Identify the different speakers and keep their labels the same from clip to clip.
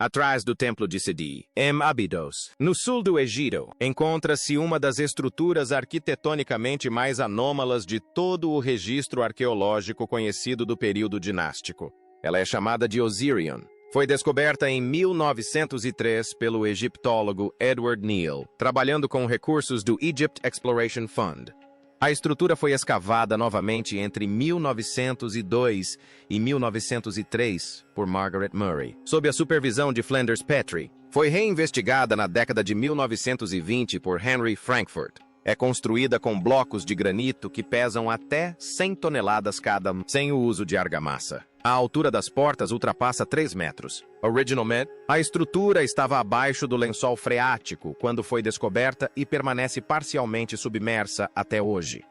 Speaker 1: Atrás do templo de Sidi, em Abydos, no sul do Egito, encontra-se uma das estruturas arquitetonicamente mais anômalas de todo o registro arqueológico conhecido do período dinástico. Ela é chamada de Osirion. Foi descoberta em 1903 pelo egiptólogo Edward Neal, trabalhando com recursos do Egypt Exploration Fund. A estrutura foi escavada novamente entre 1902 e 1903 por Margaret Murray, sob a supervisão de Flinders Petrie. Foi reinvestigada na década de 1920 por Henry Frankfurt. É construída com blocos de granito que pesam até 100 toneladas cada, sem o uso de argamassa. A altura das portas ultrapassa 3 metros. Originalmente, a estrutura estava abaixo do lençol freático quando foi descoberta e permanece parcialmente submersa até hoje.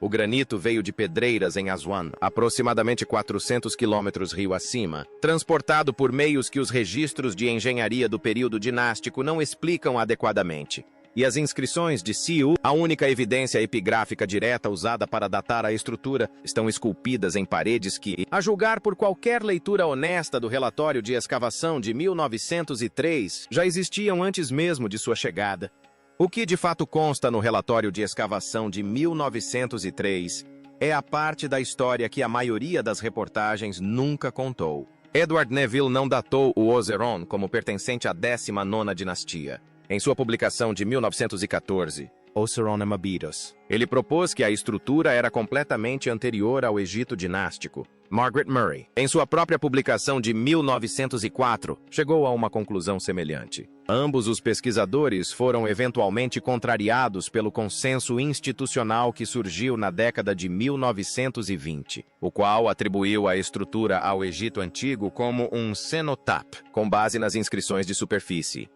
Speaker 1: O granito veio de pedreiras em Aswan, aproximadamente 400 quilômetros rio acima, transportado por meios que os registros de engenharia do período dinástico não explicam adequadamente. E as inscrições de Siu, a única evidência epigráfica direta usada para datar a estrutura, estão esculpidas em paredes que, a julgar por qualquer leitura honesta do relatório de escavação de 1903, já existiam antes mesmo de sua chegada. O que de fato consta no relatório de escavação de 1903 é a parte da história que a maioria das reportagens nunca contou. Edward Neville não datou o Oseron como pertencente à 19ª dinastia. Em sua publicação de 1914, Oseron em Abydos, ele propôs que a estrutura era completamente anterior ao Egito dinástico. Margaret Murray, em sua própria publicação de 1904, chegou a uma conclusão semelhante. Ambos os pesquisadores foram eventualmente contrariados pelo consenso institucional que surgiu na década de 1920, o qual atribuiu a estrutura ao Egito Antigo como um cenotap, com base nas inscrições de superfície.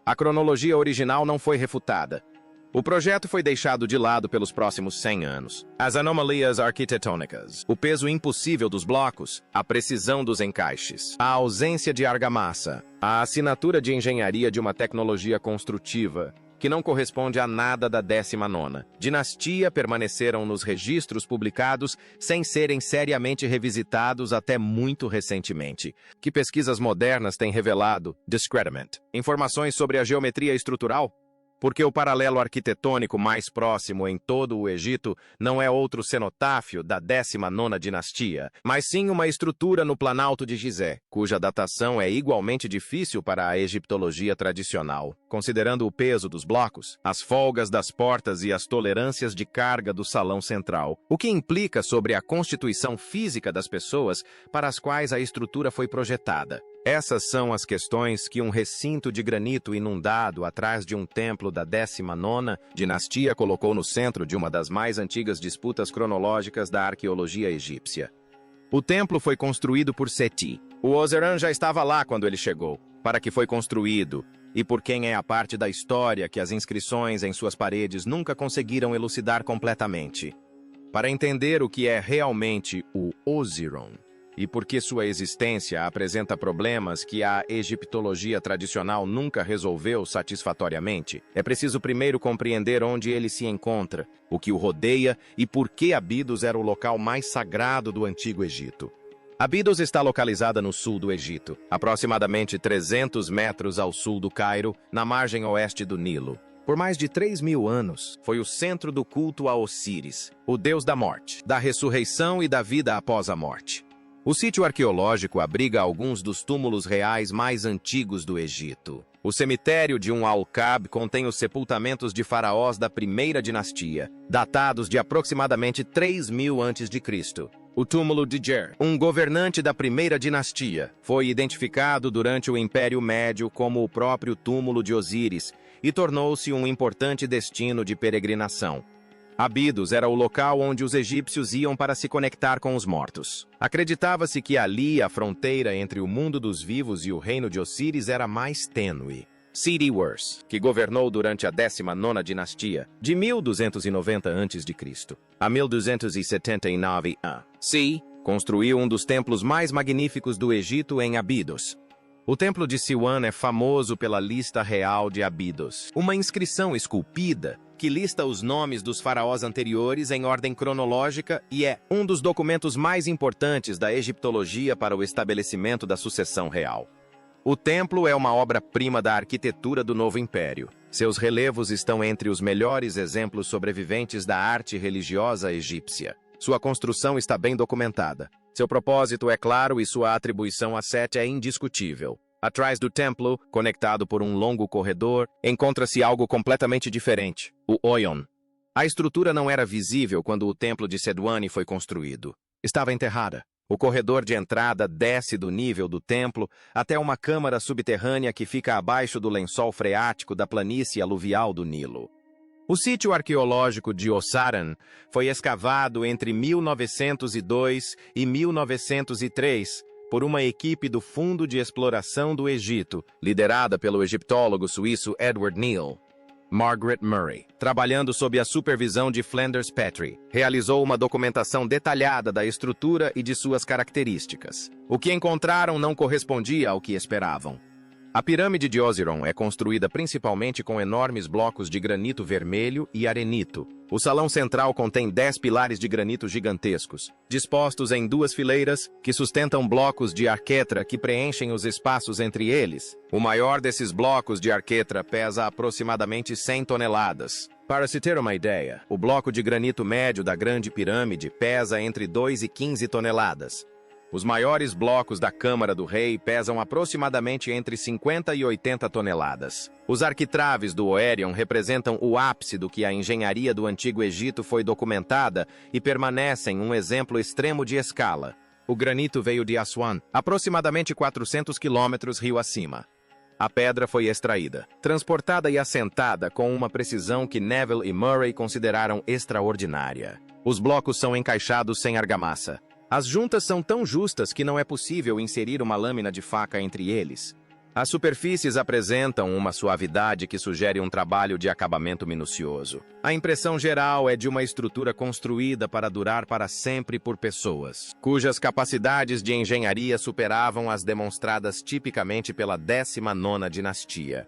Speaker 1: A cronologia original não foi refutada. O projeto foi deixado de lado pelos próximos 100 anos. As anomalias arquitetônicas, o peso impossível dos blocos, a precisão dos encaixes, a ausência de argamassa, a assinatura de engenharia de uma tecnologia construtiva que não corresponde a nada da 19ª dinastia permaneceram nos registros publicados sem serem seriamente revisitados até muito recentemente. Que pesquisas modernas têm revelado discrediment, informações sobre a geometria estrutural? Porque o paralelo arquitetônico mais próximo em todo o Egito não é outro cenotáfio da 19ª dinastia, mas sim uma estrutura no Planalto de Gizé, cuja datação é igualmente difícil para a egiptologia tradicional, considerando o peso dos blocos, as folgas das portas e as tolerâncias de carga do salão central, o que implica sobre a constituição física das pessoas para as quais a estrutura foi projetada. Essas são as questões que um recinto de granito inundado atrás de um templo da 19ª dinastia colocou no centro de uma das mais antigas disputas cronológicas da arqueologia egípcia. O templo foi construído por Seti. O Oseram já estava lá quando ele chegou, para que foi construído, e por quem é a parte da história que as inscrições em suas paredes nunca conseguiram elucidar completamente. Para entender o que é realmente o Osiron, e porque sua existência apresenta problemas que a egiptologia tradicional nunca resolveu satisfatoriamente, é preciso primeiro compreender onde ele se encontra, o que o rodeia e por que Abydos era o local mais sagrado do Antigo Egito. Abydos está localizada no sul do Egito, aproximadamente 300 metros ao sul do Cairo, na margem oeste do Nilo. Por mais de 3.000 anos, foi o centro do culto a Osíris, o deus da morte, da ressurreição e da vida após a morte. O sítio arqueológico abriga alguns dos túmulos reais mais antigos do Egito. O cemitério de Al-Kab contém os sepultamentos de faraós da primeira dinastia, datados de aproximadamente 3.000 a.C. O túmulo de Jer, um governante da primeira dinastia, foi identificado durante o Império Médio como o próprio túmulo de Osíris e tornou-se um importante destino de peregrinação. Abydos era o local onde os egípcios iam para se conectar com os mortos. Acreditava-se que ali a fronteira entre o mundo dos vivos e o reino de Osíris era mais tênue. Seti I, que governou durante a 19ª dinastia, de 1290 a.C. a 1279 a.C., construiu um dos templos mais magníficos do Egito em Abydos. O templo de Siwan é famoso pela lista real de Abydos, uma inscrição esculpida que lista os nomes dos faraós anteriores em ordem cronológica e é um dos documentos mais importantes da egiptologia para o estabelecimento da sucessão real. O templo é uma obra-prima da arquitetura do Novo Império. Seus relevos estão entre os melhores exemplos sobreviventes da arte religiosa egípcia. Sua construção está bem documentada. Seu propósito é claro e sua atribuição a Sete é indiscutível. Atrás do templo, conectado por um longo corredor, encontra-se algo completamente diferente, o Oion. A estrutura não era visível quando o templo de Sedwani foi construído. Estava enterrada. O corredor de entrada desce do nível do templo até uma câmara subterrânea que fica abaixo do lençol freático da planície aluvial do Nilo. O sítio arqueológico de Ossaran foi escavado entre 1902 e 1903 por uma equipe do Fundo de Exploração do Egito, liderada pelo egiptólogo suíço Edward Neal. Margaret Murray, trabalhando sob a supervisão de Flinders Petrie, realizou uma documentação detalhada da estrutura e de suas características. O que encontraram não correspondia ao que esperavam. A pirâmide de Osirion é construída principalmente com enormes blocos de granito vermelho e arenito. O salão central contém 10 pilares de granito gigantescos, dispostos em 2 fileiras, que sustentam blocos de arquetra que preenchem os espaços entre eles. O maior desses blocos de arquetra pesa aproximadamente 100 toneladas. Para se ter uma ideia, o bloco de granito médio da Grande Pirâmide pesa entre 2 e 15 toneladas. Os maiores blocos da Câmara do Rei pesam aproximadamente entre 50 e 80 toneladas. Os arquitraves do Oerion representam o ápice do que a engenharia do Antigo Egito foi documentada e permanecem um exemplo extremo de escala. O granito veio de Aswan, aproximadamente 400 quilômetros rio acima. A pedra foi extraída, transportada e assentada com uma precisão que Neville e Murray consideraram extraordinária. Os blocos são encaixados sem argamassa. As juntas são tão justas que não é possível inserir uma lâmina de faca entre eles. As superfícies apresentam uma suavidade que sugere um trabalho de acabamento minucioso. A impressão geral é de uma estrutura construída para durar para sempre por pessoas, cujas capacidades de engenharia superavam as demonstradas tipicamente pela 19ª dinastia.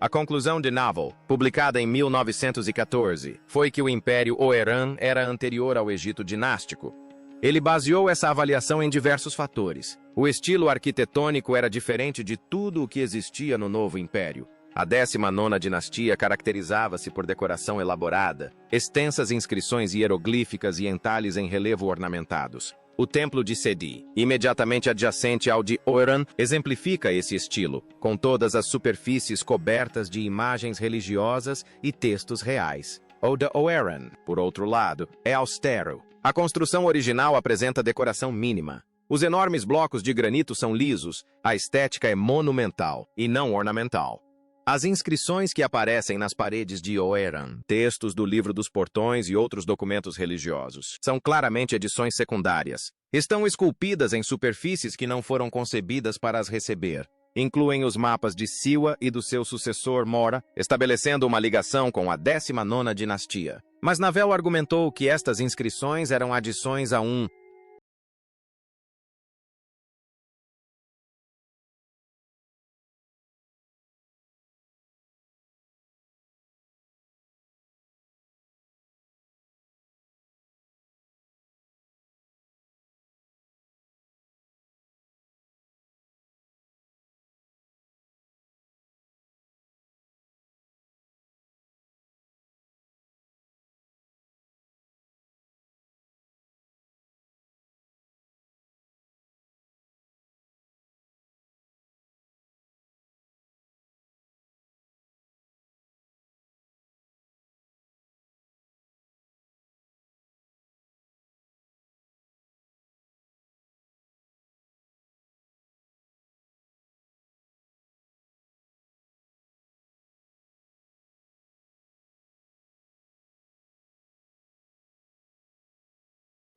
Speaker 1: A conclusão de Naval, publicada em 1914, foi que o Império Oeran era anterior ao Egito dinástico. Ele baseou essa avaliação em diversos fatores. O estilo arquitetônico era diferente de tudo o que existia no Novo Império. A 19ª dinastia caracterizava-se por decoração elaborada, extensas inscrições hieroglíficas e entalhes em relevo ornamentados. O Templo de Sedi, imediatamente adjacente ao de Oran, exemplifica esse estilo, com todas as superfícies cobertas de imagens religiosas e textos reais. O de Oran, por outro lado, é austero. A construção original apresenta decoração mínima. Os enormes blocos de granito são lisos, a estética é monumental e não ornamental. As inscrições que aparecem nas paredes de Oeran, textos do Livro dos Portões e outros documentos religiosos, são claramente edições secundárias. Estão esculpidas em superfícies que não foram concebidas para as receber. Incluem os mapas de Siwa e do seu sucessor Mora, estabelecendo uma ligação com a 19ª dinastia. Mas Navel argumentou que estas inscrições eram adições a um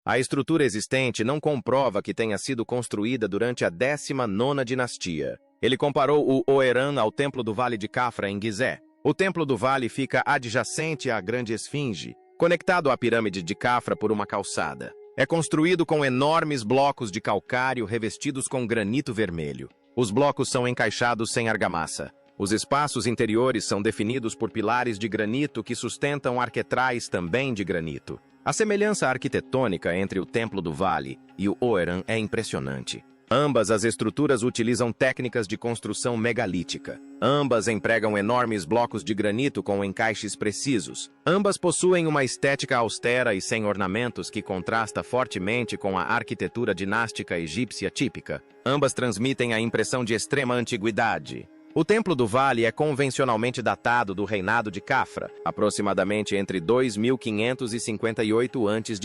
Speaker 1: A estrutura existente não comprova que tenha sido construída durante a 19ª dinastia. Ele comparou o Oeran ao Templo do Vale de Cafra, em Gizé. O Templo do Vale fica adjacente à Grande Esfinge, conectado à Pirâmide de Cafra por uma calçada. É construído com enormes blocos de calcário revestidos com granito vermelho. Os blocos são encaixados sem argamassa. Os espaços interiores são definidos por pilares de granito que sustentam arquetrais também de granito. A semelhança arquitetônica entre o Templo do Vale e o Oeran é impressionante. Ambas as estruturas utilizam técnicas de construção megalítica. Ambas empregam enormes blocos de granito com encaixes precisos. Ambas possuem uma estética austera e sem ornamentos que contrasta fortemente com a arquitetura dinástica egípcia típica. Ambas transmitem a impressão de extrema antiguidade. O Templo do Vale é convencionalmente datado do reinado de Cafra, aproximadamente entre 2558 a.C.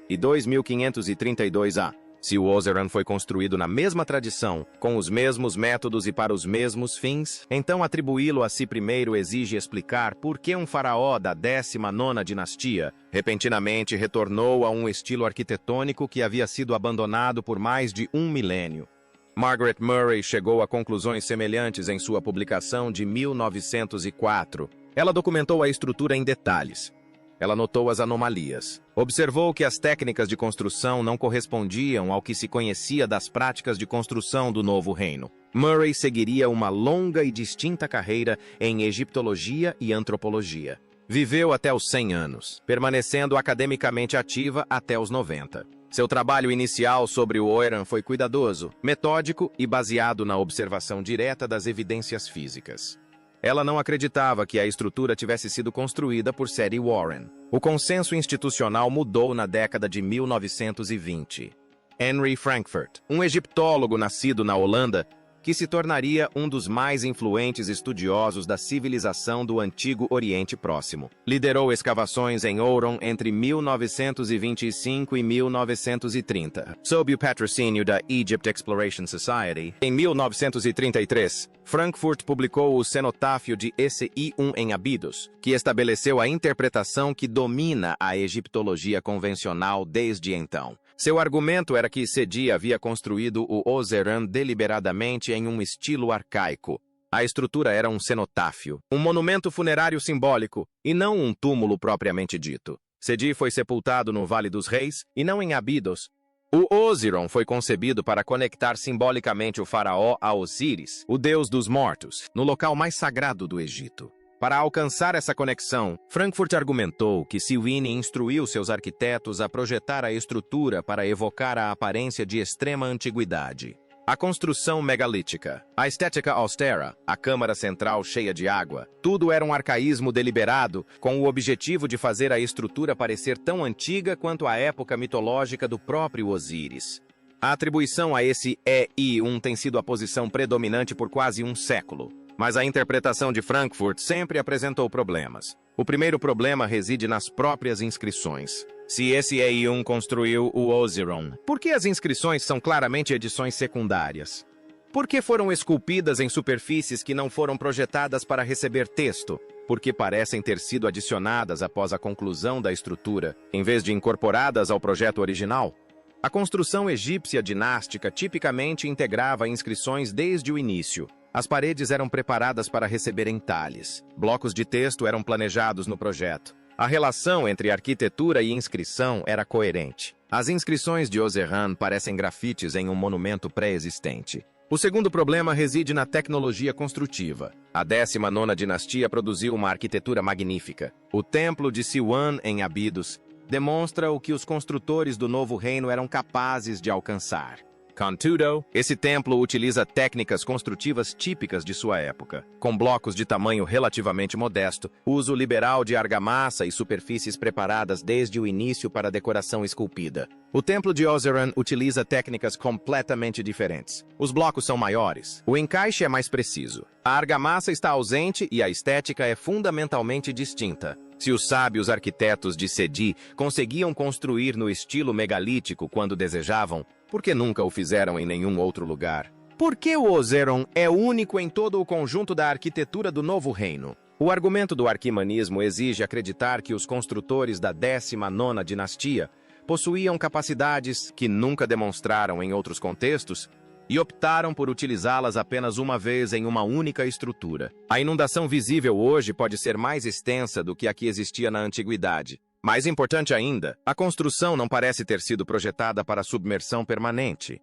Speaker 1: e 2532 a. Se o Oseram foi construído na mesma tradição, com os mesmos métodos e para os mesmos fins, então atribuí-lo a si primeiro exige explicar por que um faraó da 19ª dinastia repentinamente retornou a um estilo arquitetônico que havia sido abandonado por mais de um milênio. Margaret Murray chegou a conclusões semelhantes em sua publicação de 1904. Ela documentou a estrutura em detalhes. Ela notou as anomalias. Observou que as técnicas de construção não correspondiam ao que se conhecia das práticas de construção do Novo Reino. Murray seguiria uma longa e distinta carreira em egiptologia e antropologia. Viveu até os 100 anos, permanecendo academicamente ativa até os 90. Seu trabalho inicial sobre o Oiran foi cuidadoso, metódico e baseado na observação direta das evidências físicas. Ela não acreditava que a estrutura tivesse sido construída por Seti Warren. O consenso institucional mudou na década de 1920. Henry Frankfurt, um egiptólogo nascido na Holanda, que se tornaria um dos mais influentes estudiosos da civilização do Antigo Oriente Próximo. Liderou escavações em Oron entre 1925 e 1930. Sob o patrocínio da Egypt Exploration Society, em 1933, Frankfurt publicou o Cenotáfio de Esi-I em Abidos, que estabeleceu a interpretação que domina a egiptologia convencional desde então. Seu argumento era que Seti havia construído o Oseram deliberadamente em um estilo arcaico. A estrutura era um cenotáfio, um monumento funerário simbólico, e não um túmulo propriamente dito. Seti foi sepultado no Vale dos Reis, e não em Abidos. O Osiron foi concebido para conectar simbolicamente o faraó a Osíris, o deus dos mortos, no local mais sagrado do Egito. Para alcançar essa conexão, Frankfurt argumentou que Silvini instruiu seus arquitetos a projetar a estrutura para evocar a aparência de extrema antiguidade. A construção megalítica, a estética austera, a câmara central cheia de água, tudo era um arcaísmo deliberado, com o objetivo de fazer a estrutura parecer tão antiga quanto a época mitológica do próprio Osíris. A atribuição a esse EI-1 tem sido a posição predominante por quase um século. Mas a interpretação de Frankfurt sempre apresentou problemas. O primeiro problema reside nas próprias inscrições. Se esse EI-1 construiu o Osiron, por que as inscrições são claramente edições secundárias? Por que foram esculpidas em superfícies que não foram projetadas para receber texto? Por que parecem ter sido adicionadas após a conclusão da estrutura, em vez de incorporadas ao projeto original? A construção egípcia dinástica tipicamente integrava inscrições desde o início. As paredes eram preparadas para receber entalhes. Blocos de texto eram planejados no projeto. A relação entre arquitetura e inscrição era coerente. As inscrições de Oseram parecem grafites em um monumento pré-existente. O segundo problema reside na tecnologia construtiva. A 19ª dinastia produziu uma arquitetura magnífica. O Templo de Siwan, em Abidos, demonstra o que os construtores do Novo Reino eram capazes de alcançar. Contudo, esse templo utiliza técnicas construtivas típicas de sua época, com blocos de tamanho relativamente modesto, uso liberal de argamassa e superfícies preparadas desde o início para decoração esculpida. O templo de Oseram utiliza técnicas completamente diferentes. Os blocos são maiores, o encaixe é mais preciso, a argamassa está ausente e a estética é fundamentalmente distinta. Se os sábios arquitetos de Seti conseguiam construir no estilo megalítico quando desejavam, por que nunca o fizeram em nenhum outro lugar? Por que o Oseram é único em todo o conjunto da arquitetura do Novo Reino? O argumento do arquimanismo exige acreditar que os construtores da 19ª dinastia possuíam capacidades que nunca demonstraram em outros contextos e optaram por utilizá-las apenas uma vez em uma única estrutura. A inundação visível hoje pode ser mais extensa do que a que existia na antiguidade. Mais importante ainda, a construção não parece ter sido projetada para submersão permanente.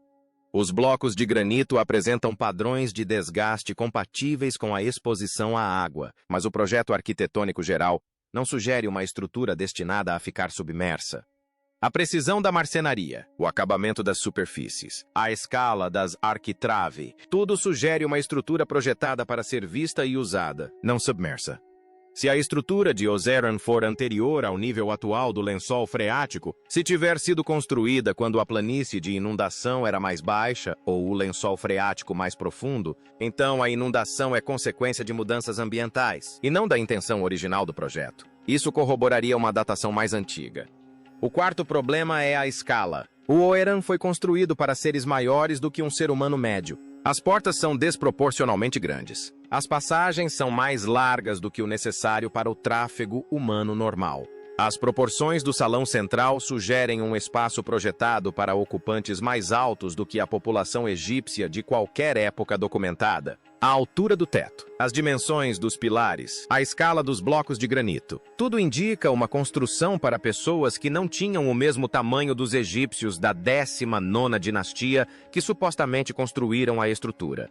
Speaker 1: Os blocos de granito apresentam padrões de desgaste compatíveis com a exposição à água, mas o projeto arquitetônico geral não sugere uma estrutura destinada a ficar submersa. A precisão da marcenaria, o acabamento das superfícies, a escala das arquitrave, tudo sugere uma estrutura projetada para ser vista e usada, não submersa. Se a estrutura de Oseram for anterior ao nível atual do lençol freático, se tiver sido construída quando a planície de inundação era mais baixa ou o lençol freático mais profundo, então a inundação é consequência de mudanças ambientais, e não da intenção original do projeto. Isso corroboraria uma datação mais antiga. O quarto problema é a escala. O Oseram foi construído para seres maiores do que um ser humano médio. As portas são desproporcionalmente grandes. As passagens são mais largas do que o necessário para o tráfego humano normal. As proporções do salão central sugerem um espaço projetado para ocupantes mais altos do que a população egípcia de qualquer época documentada. A altura do teto, as dimensões dos pilares, a escala dos blocos de granito. Tudo indica uma construção para pessoas que não tinham o mesmo tamanho dos egípcios da 19ª dinastia que supostamente construíram a estrutura.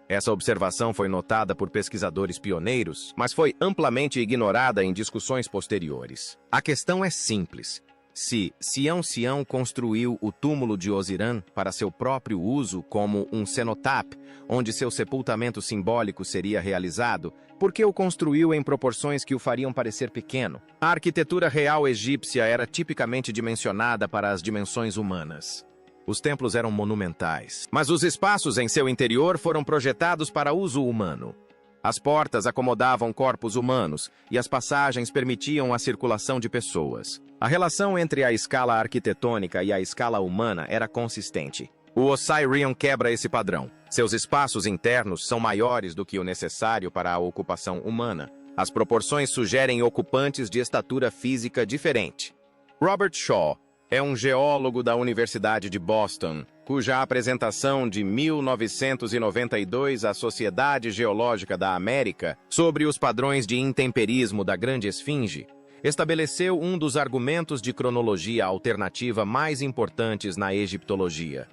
Speaker 1: Essa observação foi notada por pesquisadores pioneiros, mas foi amplamente ignorada em discussões posteriores. A questão é simples. Se Sião construiu o túmulo de Osiran para seu próprio uso como um cenotape, onde seu sepultamento simbólico seria realizado, por que o construiu em proporções que o fariam parecer pequeno? A arquitetura real egípcia era tipicamente dimensionada para as dimensões humanas. Os templos eram monumentais, mas os espaços em seu interior foram projetados para uso humano. As portas acomodavam corpos humanos e as passagens permitiam a circulação de pessoas. A relação entre a escala arquitetônica e a escala humana era consistente. O Osirion quebra esse padrão. Seus espaços internos são maiores do que o necessário para a ocupação humana. As proporções sugerem ocupantes de estatura física diferente. Robert Shaw é um geólogo da Universidade de Boston, cuja apresentação de 1992 à Sociedade Geológica da América sobre os padrões de intemperismo da Grande Esfinge estabeleceu um dos argumentos de cronologia alternativa mais importantes na egiptologia.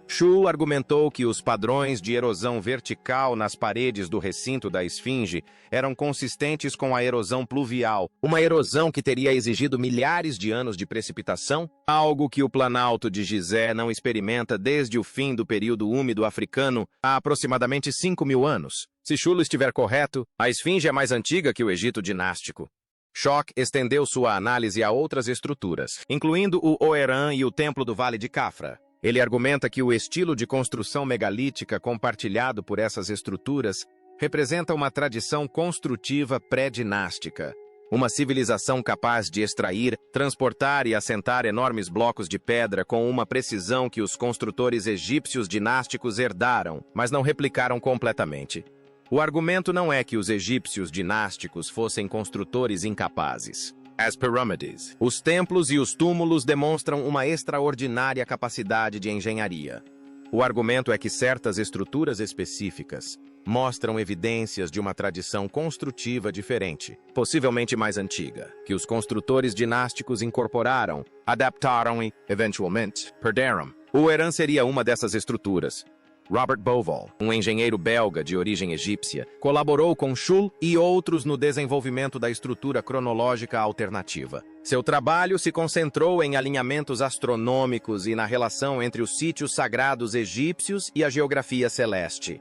Speaker 1: Shaw argumentou que os padrões de erosão vertical nas paredes do recinto da esfinge eram consistentes com a erosão pluvial, uma erosão que teria exigido milhares de anos de precipitação, algo que o Planalto de Gizé não experimenta desde o fim do período úmido africano há aproximadamente 5.000 anos. Se Shaw estiver correto, a esfinge é mais antiga que o Egito dinástico. Shaw estendeu sua análise a outras estruturas, incluindo o Oeram e o Templo do Vale de Cafra. Ele argumenta que o estilo de construção megalítica compartilhado por essas estruturas representa uma tradição construtiva pré-dinástica, uma civilização capaz de extrair, transportar e assentar enormes blocos de pedra com uma precisão que os construtores egípcios dinásticos herdaram, mas não replicaram completamente. O argumento não é que os egípcios dinásticos fossem construtores incapazes. As pirâmides, os templos e os túmulos demonstram uma extraordinária capacidade de engenharia. O argumento é que certas estruturas específicas mostram evidências de uma tradição construtiva diferente, possivelmente mais antiga, que os construtores dinásticos incorporaram, adaptaram e, eventualmente, perderam. O Oeram seria uma dessas estruturas. Robert Bauval, um engenheiro belga de origem egípcia, colaborou com Shaw e outros no desenvolvimento da estrutura cronológica alternativa. Seu trabalho se concentrou em alinhamentos astronômicos e na relação entre os sítios sagrados egípcios e a geografia celeste.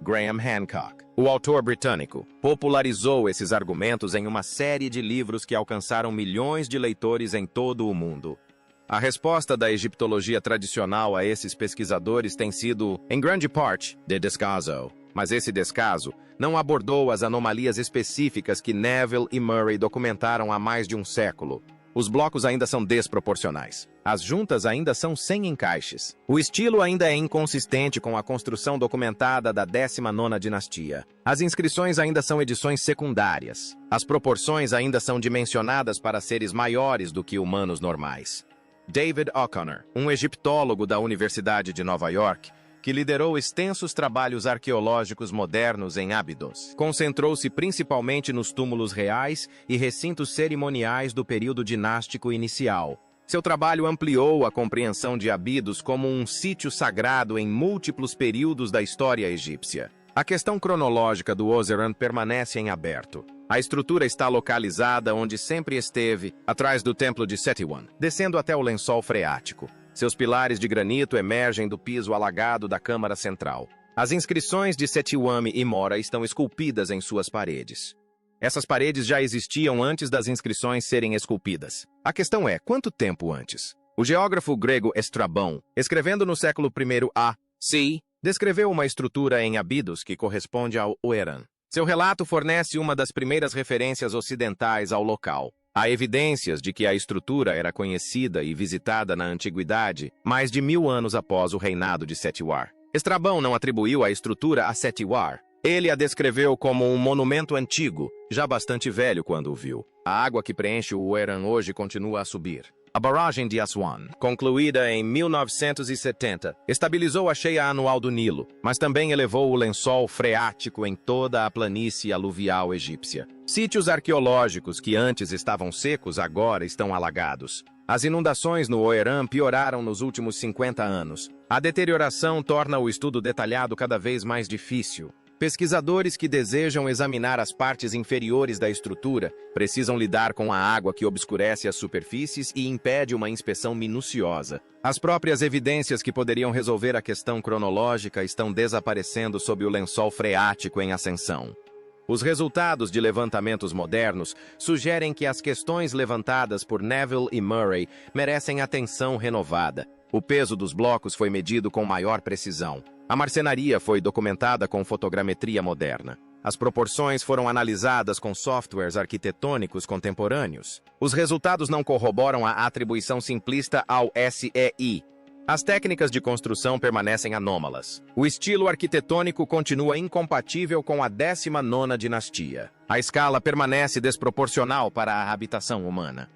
Speaker 1: Graham Hancock, o autor britânico, popularizou esses argumentos em uma série de livros que alcançaram milhões de leitores em todo o mundo. A resposta da egiptologia tradicional a esses pesquisadores tem sido, em grande parte, de descaso. Mas esse descaso não abordou as anomalias específicas que Neville e Murray documentaram há mais de um século. Os blocos ainda são desproporcionais. As juntas ainda são sem encaixes. O estilo ainda é inconsistente com a construção documentada da 19ª dinastia. As inscrições ainda são edições secundárias. As proporções ainda são dimensionadas para seres maiores do que humanos normais. David O'Connor, um egiptólogo da Universidade de Nova York, que liderou extensos trabalhos arqueológicos modernos em Abydos, concentrou-se principalmente nos túmulos reais e recintos cerimoniais do período dinástico inicial. Seu trabalho ampliou a compreensão de Abydos como um sítio sagrado em múltiplos períodos da história egípcia. A questão cronológica do Oseram permanece em aberto. A estrutura está localizada onde sempre esteve, atrás do templo de Setiwan, descendo até o lençol freático. Seus pilares de granito emergem do piso alagado da câmara central. As inscrições de Setiwame e Mora estão esculpidas em suas paredes. Essas paredes já existiam antes das inscrições serem esculpidas. A questão é, quanto tempo antes? O geógrafo grego Estrabão, escrevendo no século I a.C., descreveu uma estrutura em Abidos que corresponde ao Oeran. Seu relato fornece uma das primeiras referências ocidentais ao local. Há evidências de que a estrutura era conhecida e visitada na antiguidade, mais de 1000 anos após o reinado de Setiwar. Estrabão não atribuiu a estrutura a Setiwar. Ele a descreveu como um monumento antigo, já bastante velho quando o viu. A água que preenche o Oeran hoje continua a subir. A barragem de Aswan, concluída em 1970, estabilizou a cheia anual do Nilo, mas também elevou o lençol freático em toda a planície aluvial egípcia. Sítios arqueológicos que antes estavam secos agora estão alagados. As inundações no Oeran pioraram nos últimos 50 anos. A deterioração torna o estudo detalhado cada vez mais difícil. Pesquisadores que desejam examinar as partes inferiores da estrutura precisam lidar com a água que obscurece as superfícies e impede uma inspeção minuciosa. As próprias evidências que poderiam resolver a questão cronológica estão desaparecendo sob o lençol freático em ascensão. Os resultados de levantamentos modernos sugerem que as questões levantadas por Neville e Murray merecem atenção renovada. O peso dos blocos foi medido com maior precisão. A marcenaria foi documentada com fotogrametria moderna. As proporções foram analisadas com softwares arquitetônicos contemporâneos. Os resultados não corroboram a atribuição simplista ao SEI. As técnicas de construção permanecem anômalas. O estilo arquitetônico continua incompatível com a 19ª dinastia. A escala permanece desproporcional para a habitação humana.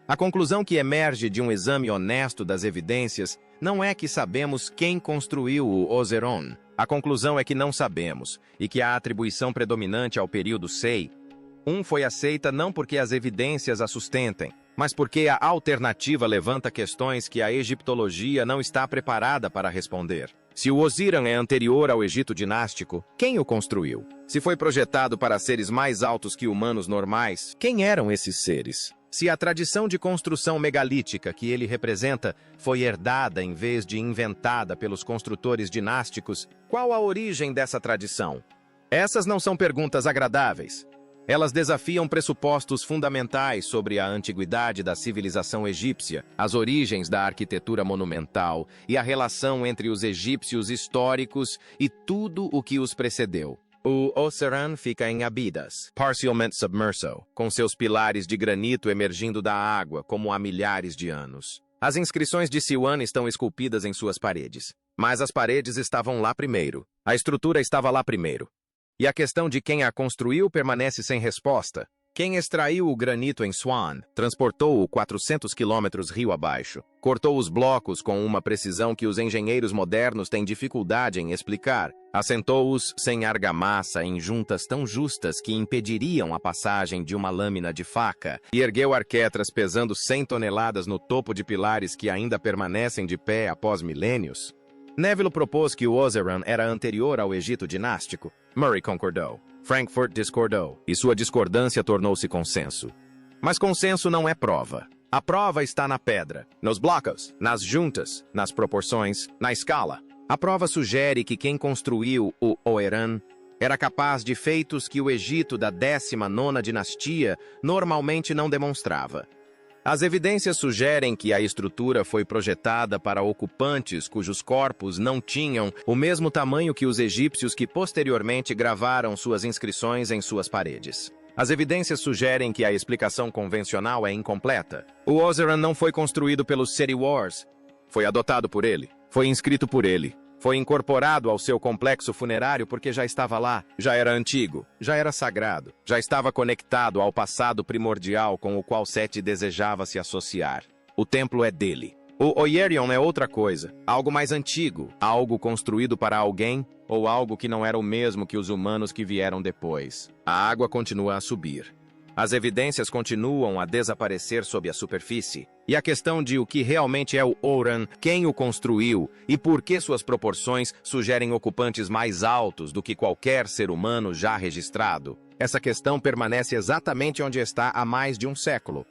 Speaker 1: A conclusão que emerge de um exame honesto das evidências não é que sabemos quem construiu o Oseron. A conclusão é que não sabemos, e que a atribuição predominante ao período SEI foi aceita não porque as evidências a sustentem, mas porque a alternativa levanta questões que a egiptologia não está preparada para responder. Se o Osiran é anterior ao Egito dinástico, quem o construiu? Se foi projetado para seres mais altos que humanos normais, quem eram esses seres? Se a tradição de construção megalítica que ele representa foi herdada em vez de inventada pelos construtores dinásticos, qual a origem dessa tradição? Essas não são perguntas agradáveis. Elas desafiam pressupostos fundamentais sobre a antiguidade da civilização egípcia, as origens da arquitetura monumental e a relação entre os egípcios históricos e tudo o que os precedeu. O Oseran fica em Abidas, parcialmente submerso, com seus pilares de granito emergindo da água como há milhares de anos. As inscrições de Siwan estão esculpidas em suas paredes, mas as paredes estavam lá primeiro. A estrutura estava lá primeiro. E a questão de quem a construiu permanece sem resposta. Quem extraiu o granito em Swan, transportou-o 400 quilômetros rio abaixo, cortou os blocos com uma precisão que os engenheiros modernos têm dificuldade em explicar, assentou-os sem argamassa em juntas tão justas que impediriam a passagem de uma lâmina de faca, e ergueu arquetras pesando 100 toneladas no topo de pilares que ainda permanecem de pé após milênios. Neville propôs que o Oseran era anterior ao Egito dinástico. Murray concordou. Frankfurt discordou, e sua discordância tornou-se consenso. Mas consenso não é prova. A prova está na pedra, nos blocos, nas juntas, nas proporções, na escala. A prova sugere que quem construiu o Oeran era capaz de feitos que o Egito da 19ª dinastia normalmente não demonstrava. As evidências sugerem que a estrutura foi projetada para ocupantes cujos corpos não tinham o mesmo tamanho que os egípcios que posteriormente gravaram suas inscrições em suas paredes. As evidências sugerem que a explicação convencional é incompleta. O Oseran não foi construído pelos Setiwars. Foi adotado por ele. Foi inscrito por ele. Foi incorporado ao seu complexo funerário porque já estava lá, já era antigo, já era sagrado, já estava conectado ao passado primordial com o qual Seti desejava se associar. O templo é dele. O Oerion é outra coisa, algo mais antigo, algo construído para alguém ou algo que não era o mesmo que os humanos que vieram depois. A água continua a subir. As evidências continuam a desaparecer sob a superfície. E a questão de o que realmente é o Oran, quem o construiu e por que suas proporções sugerem ocupantes mais altos do que qualquer ser humano já registrado, Essa questão permanece exatamente onde está há mais de um século.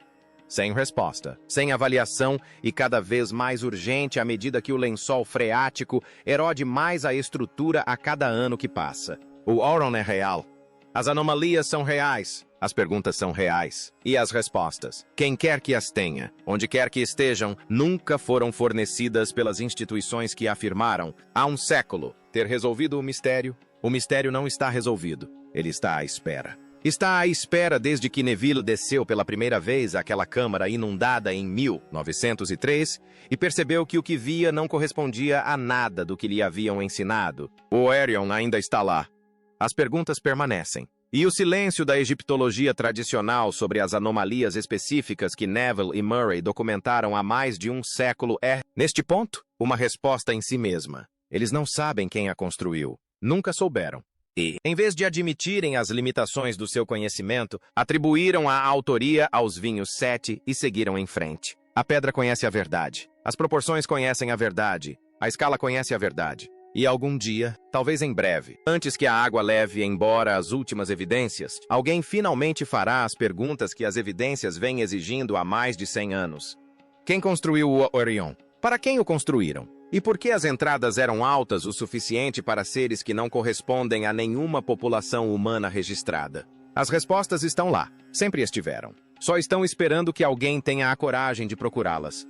Speaker 1: Sem resposta, sem avaliação e cada vez mais urgente à medida que o lençol freático erode mais a estrutura a cada ano que passa. O Orion é real. As anomalias são reais. As perguntas são reais. E as respostas, quem quer que as tenha, onde quer que estejam, nunca foram fornecidas pelas instituições que afirmaram, há um século, ter resolvido o mistério. O mistério não está resolvido. Ele está à espera. Está à espera desde que Neville desceu pela primeira vez àquela câmara inundada em 1903 e percebeu que o que via não correspondia a nada do que lhe haviam ensinado. O Orion ainda está lá. As perguntas permanecem. E o silêncio da egiptologia tradicional sobre as anomalias específicas que Neville e Murray documentaram há mais de um século é, neste ponto, uma resposta em si mesma. Eles não sabem quem a construiu. Nunca souberam. E, em vez de admitirem as limitações do seu conhecimento, atribuíram a autoria aos vinhos 7 e seguiram em frente. A pedra conhece a verdade. As proporções conhecem a verdade. A escala conhece a verdade. E algum dia, talvez em breve, antes que a água leve embora as últimas evidências, alguém finalmente fará as perguntas que as evidências vêm exigindo há mais de 100 anos. Quem construiu o Orion? Para quem o construíram? E por que as entradas eram altas o suficiente para seres que não correspondem a nenhuma população humana registrada? As respostas estão lá, sempre estiveram. Só estão esperando que alguém tenha a coragem de procurá-las.